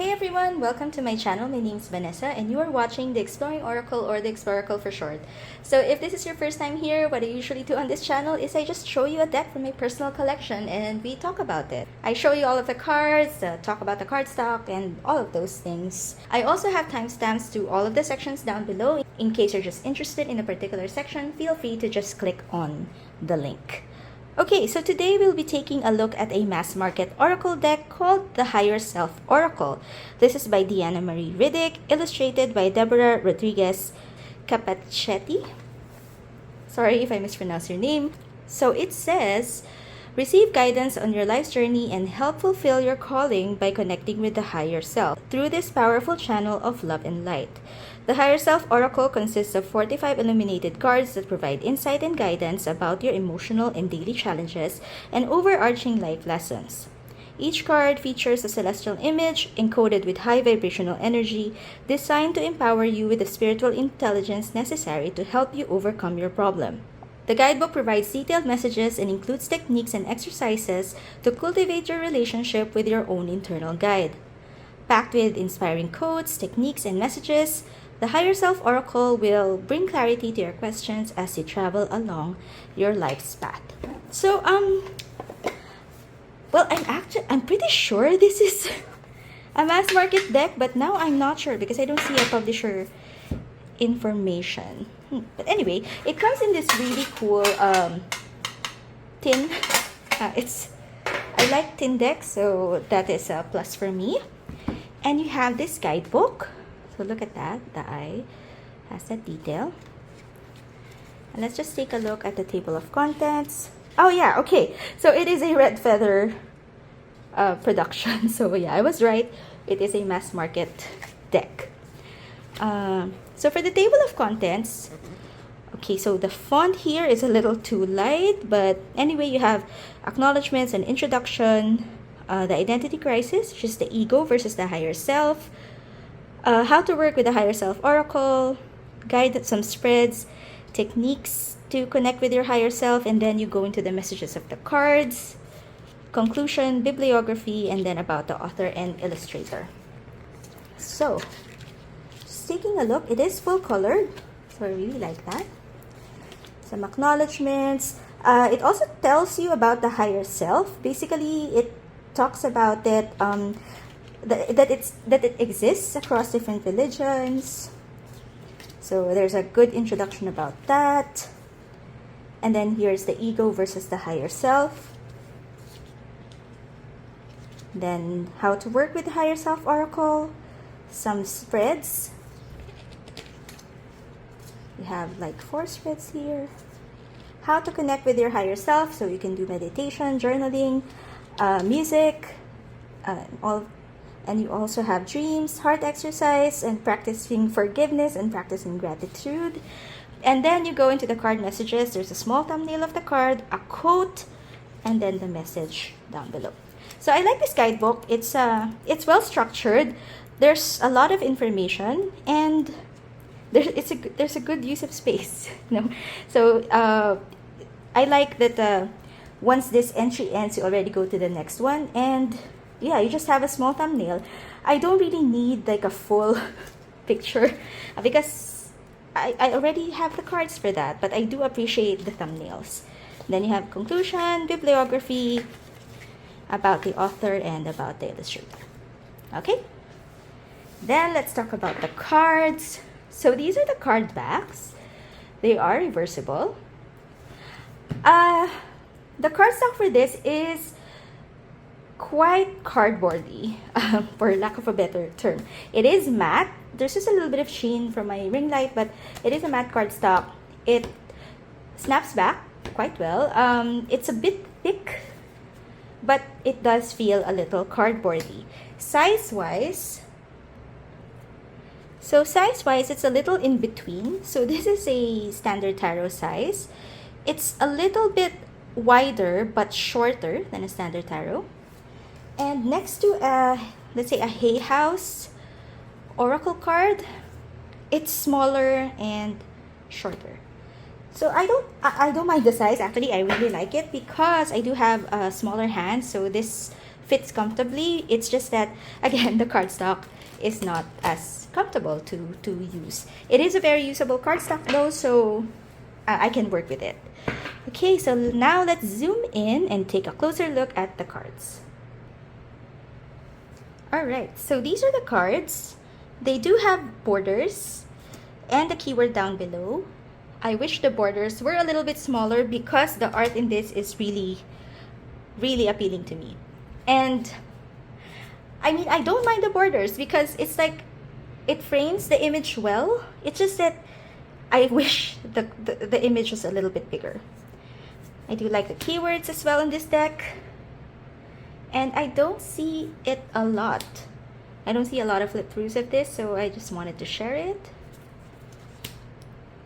Hey everyone, welcome to my channel. My name is Vanessa and you are watching the Exploring Oracle, or the Exploracle for short. So if this is your first time here, what I usually do on this channel is I just show you a deck from my personal collection and we talk about it. I show you all of the cards, talk about the card stock and all of those things. I also have timestamps to all of the sections down below. In case you're just interested in a particular section, feel free to just click on the link. Okay, so today we'll be taking a look at a mass market oracle deck called the Higher Self Oracle. This is by Deanna Marie Riddick, illustrated by Deborah Rodriguez Capacetti. Sorry if I mispronounced your name. So it says, receive guidance on your life's journey and help fulfill your calling by connecting with the higher self through this powerful channel of love and light. The Higher Self Oracle consists of 45 illuminated cards that provide insight and guidance about your emotional and daily challenges and overarching life lessons. Each card features a celestial image encoded with high vibrational energy designed to empower you with the spiritual intelligence necessary to help you overcome your problem. The guidebook provides detailed messages and includes techniques and exercises to cultivate your relationship with your own internal guide. Packed with inspiring quotes, techniques, and messages, the Higher Self Oracle will bring clarity to your questions as you travel along your life's path. So, well, I'm pretty sure this is a mass market deck, but now I'm not sure because I don't see a publisher information. But anyway, it comes in this really cool tin. I like tin decks, so that is a plus for me. And you have this guidebook. So look at that. The eye has that detail. And let's just take a look at the table of contents. Oh yeah, okay. So it is a red feather production. So yeah, I was right. It is a mass market deck. So for the table of contents, okay, so the font here is a little too light, but anyway, you have acknowledgements and introduction, the identity crisis, which is the ego versus the higher self, how to work with the Higher Self Oracle, guide some spreads, techniques to connect with your higher self, and then you go into the messages of the cards, conclusion, bibliography, and then about the author and illustrator. So, just taking a look, it is full colored, so I really like that. Some acknowledgements. It also tells you about the higher self. Basically, it talks about that that it exists across different religions. So there's a good introduction about that. And then here's the ego versus the higher self. Then how to work with the Higher Self Oracle. Some spreads. You have like 4 spreads here. How to connect with your higher self, so you can do meditation, journaling, music, and you also have dreams, heart exercise, and practicing forgiveness and practicing gratitude. And then you go into the card messages. There's a small thumbnail of the card, a quote, and then the message down below. So I like this guidebook. It's well structured. There's a lot of information, and there's a good use of space. So I like that once this entry ends, you already go to the next one, and yeah, you just have a small thumbnail. I don't really need like a full picture because I already have the cards for that, but I do appreciate the thumbnails. Then you have conclusion, bibliography, about the author, and about the illustrator. Okay? Then let's talk about the cards. So these are the card backs. They are reversible. The card stock for this is quite cardboardy, for lack of a better term. It is matte. There's just a little bit of sheen from my ring light, but it is a matte cardstock. It snaps back quite well. It's a bit thick, but it does feel a little cardboardy. Size-wise, it's a little in between. So this is a standard tarot size. It's a little bit wider but shorter than a standard tarot. And next to let's say a Hay House Oracle card, it's smaller and shorter. So I don't mind the size. Actually, I really like it because I do have smaller hands, so this fits comfortably. It's just that, again, the cardstock is not as comfortable to use. It is a very usable cardstock though, so I can work with it. Okay, so now let's zoom in and take a closer look at the cards. Alright, so these are the cards. They do have borders and the keyword down below. I wish the borders were a little bit smaller because the art in this is really appealing to me. And I mean, I don't mind the borders because it's like it frames the image well. It's just that I wish the image was a little bit bigger. I do like the keywords as well in this deck. And I don't see it a lot. I don't see a lot of flip throughs of this, so I just wanted to share it.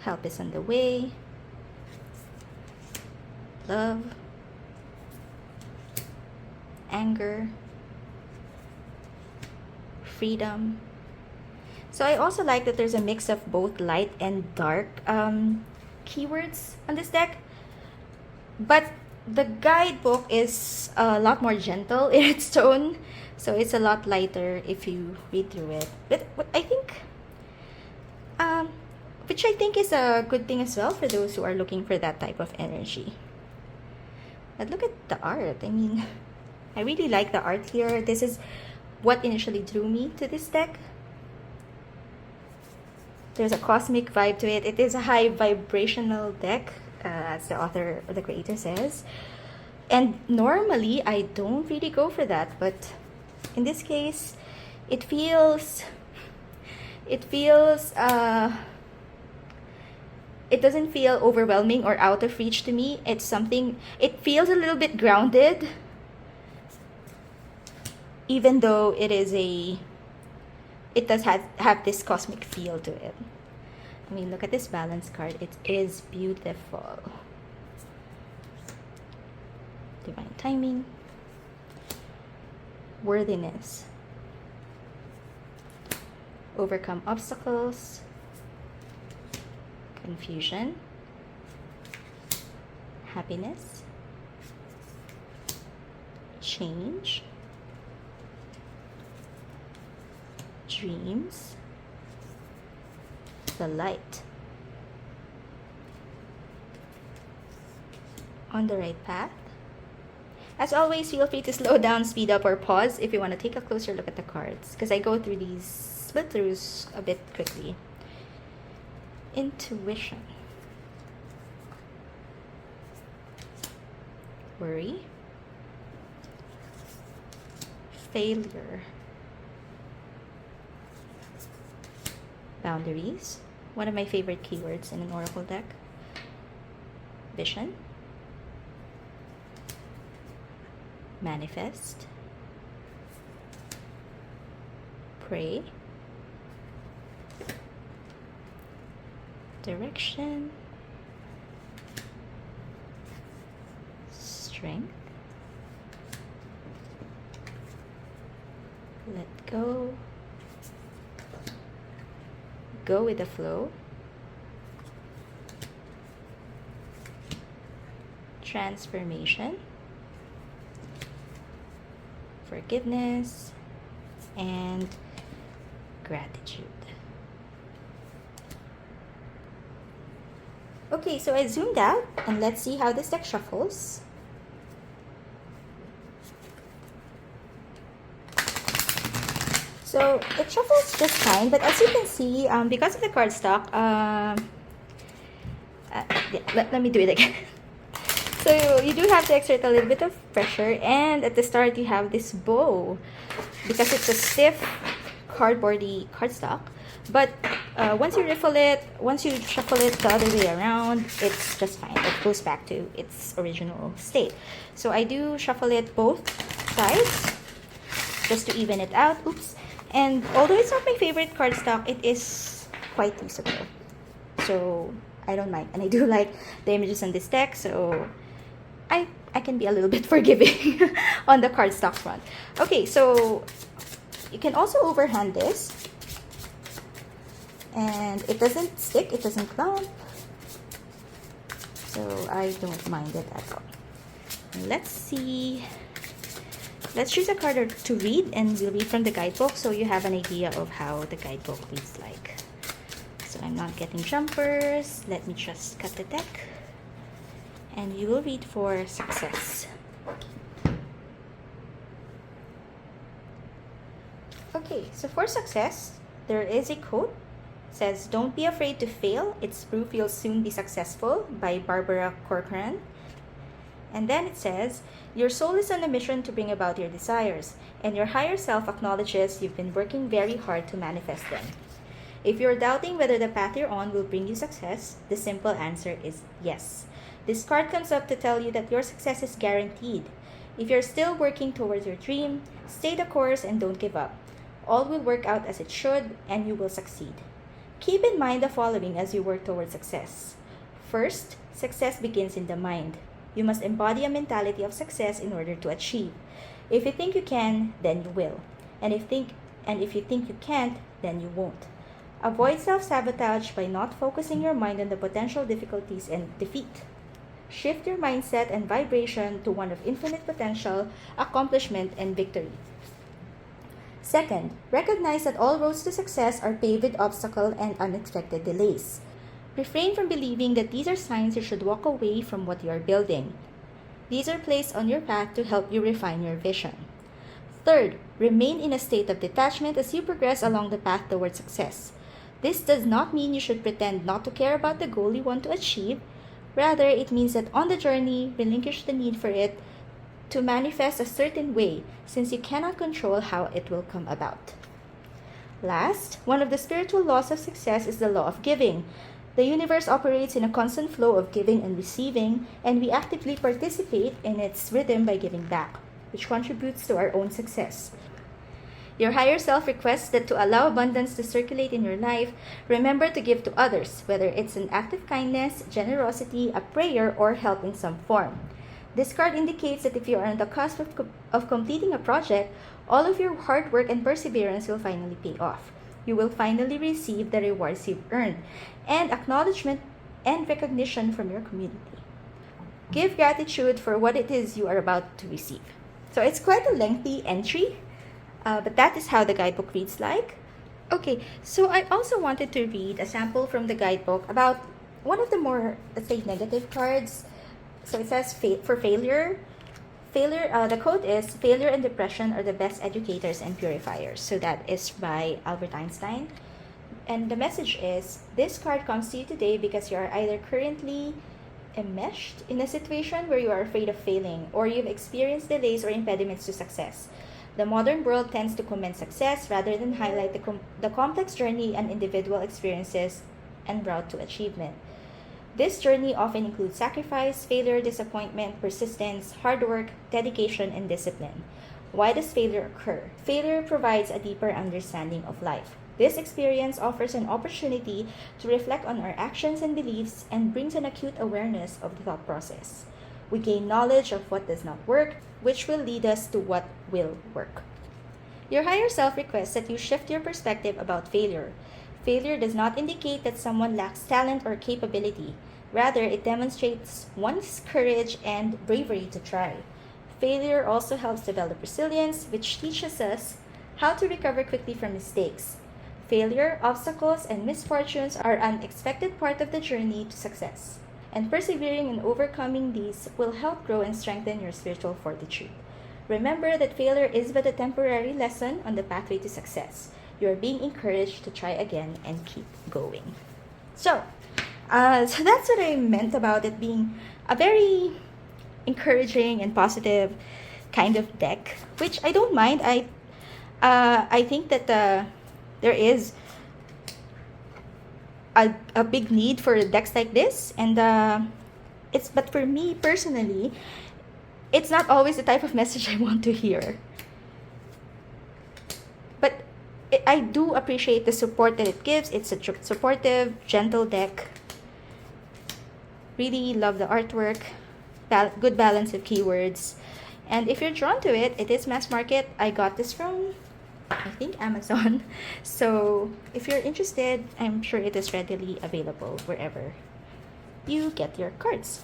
Help is on the way. Love. Anger. Freedom. So I also like that there's a mix of both light and dark keywords on this deck. But the guidebook is a lot more gentle in its tone, so it's a lot lighter if you read through it. But I think, which I think is a good thing as well for those who are looking for that type of energy. But look at the art. I mean, I really like the art here. This is what initially drew me to this deck. There's a cosmic vibe to it. It is a high vibrational deck, as the author or the creator says. And normally I don't really go for that, but in this case it feels it doesn't feel overwhelming or out of reach to me. It's something, it feels a little bit grounded, even though it does have this cosmic feel to it. I mean, look at this balance card. It is beautiful. Divine timing. Worthiness. Overcome obstacles. Confusion. Happiness. Change. Dreams. The light. On the right path. As always, feel free to slow down, speed up, or pause if you want to take a closer look at the cards, because I go through these split throughs a bit quickly. Intuition. Worry. Failure. Boundaries. One of my favorite keywords in an oracle deck. Vision. Manifest. Pray. Direction. Strength. Let go. Go with the flow. Transformation. Forgiveness. And gratitude. Okay, so I zoomed out and let's see how this deck shuffles. So it shuffles just fine, but as you can see, because of the cardstock, let me do it again. So you do have to exert a little bit of pressure, and at the start you have this bow because it's a stiff cardboardy cardstock. But once you shuffle it the other way around, it's just fine. It goes back to its original state. So I do shuffle it both sides just to even it out. Oops. And although it's not my favorite cardstock, it is quite usable. So I don't mind. And I do like the images on this deck, so I can be a little bit forgiving on the cardstock front. Okay, so you can also overhand this. And it doesn't stick, it doesn't clump. So I don't mind it at all. Let's see let's choose a card to read, and we'll read from the guidebook so you have an idea of how the guidebook reads like. So I'm not getting jumpers. Let me just cut the deck. And you will read for success. Okay, so for success, there is a quote. It says, "Don't be afraid to fail. It's proof you'll soon be successful," by Barbara Corcoran. And then it says, "Your soul is on a mission to bring about your desires, and your higher self acknowledges you've been working very hard to manifest them." If you're doubting whether the path you're on will bring you success, the simple answer is yes. This card comes up to tell you that your success is guaranteed. If you're still working towards your dream, stay the course and don't give up. All will work out as it should, and you will succeed. Keep in mind the following as you work towards success. First, success begins in the mind. You must embody a mentality of success in order to achieve. If you think you can, then you will. And if you think you can't, then you won't. Avoid self-sabotage by not focusing your mind on the potential difficulties and defeat. Shift your mindset and vibration to one of infinite potential, accomplishment, and victory. Second, recognize that all roads to success are paved with obstacles and unexpected delays. Refrain from believing that these are signs you should walk away from what you are building. These are placed on your path to help you refine your vision. Third, remain in a state of detachment as you progress along the path towards success. This does not mean you should pretend not to care about the goal you want to achieve. Rather, it means that on the journey, relinquish the need for it to manifest a certain way, since you cannot control how it will come about. Last, one of the spiritual laws of success is the law of giving. The universe operates in a constant flow of giving and receiving, and we actively participate in its rhythm by giving back, which contributes to our own success. Your higher self requests that to allow abundance to circulate in your life, remember to give to others, whether it's an act of kindness, generosity, a prayer, or help in some form. This card indicates that if you are on the cusp of completing a project, all of your hard work and perseverance will finally pay off. You will finally receive the rewards you've earned, and acknowledgement and recognition from your community. Give gratitude for what it is you are about to receive. So it's quite a lengthy entry, but that is how the guidebook reads like. Okay, so I also wanted to read a sample from the guidebook about one of the more, let's say, negative cards. So it says for failure. The quote is, "Failure and depression are the best educators and purifiers." So that is by Albert Einstein. And the message is, this card comes to you today because you are either currently enmeshed in a situation where you are afraid of failing, or you've experienced delays or impediments to success. The modern world tends to commend success rather than highlight the complex journey and individual experiences and route to achievement. This journey often includes sacrifice, failure, disappointment, persistence, hard work, dedication, and discipline. Why does failure occur? Failure provides a deeper understanding of life. This experience offers an opportunity to reflect on our actions and beliefs and brings an acute awareness of the thought process. We gain knowledge of what does not work, which will lead us to what will work. Your higher self requests that you shift your perspective about failure. Failure does not indicate that someone lacks talent or capability. Rather, it demonstrates one's courage and bravery to try. Failure also helps develop resilience, which teaches us how to recover quickly from mistakes. Failure, obstacles, and misfortunes are an expected part of the journey to success, and persevering and overcoming these will help grow and strengthen your spiritual fortitude. Remember that failure is but a temporary lesson on the pathway to success. You are being encouraged to try again and keep going. So that's what I meant about it being a very encouraging and positive kind of deck, which I don't mind. I think that there is a big need for decks like this, and but for me personally, it's not always the type of message I want to hear. But I do appreciate the support that it gives. It's a supportive, gentle deck. Really love the artwork, good balance of keywords. And if you're drawn to it, it is mass market. I got this from, I think, Amazon. So if you're interested, I'm sure it is readily available wherever you get your cards.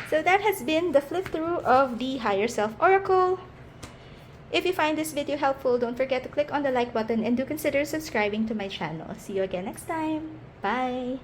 So that has been the flip through of the Higher Self Oracle. If you find this video helpful, don't forget to click on the like button and do consider subscribing to my channel. See you again next time. Bye!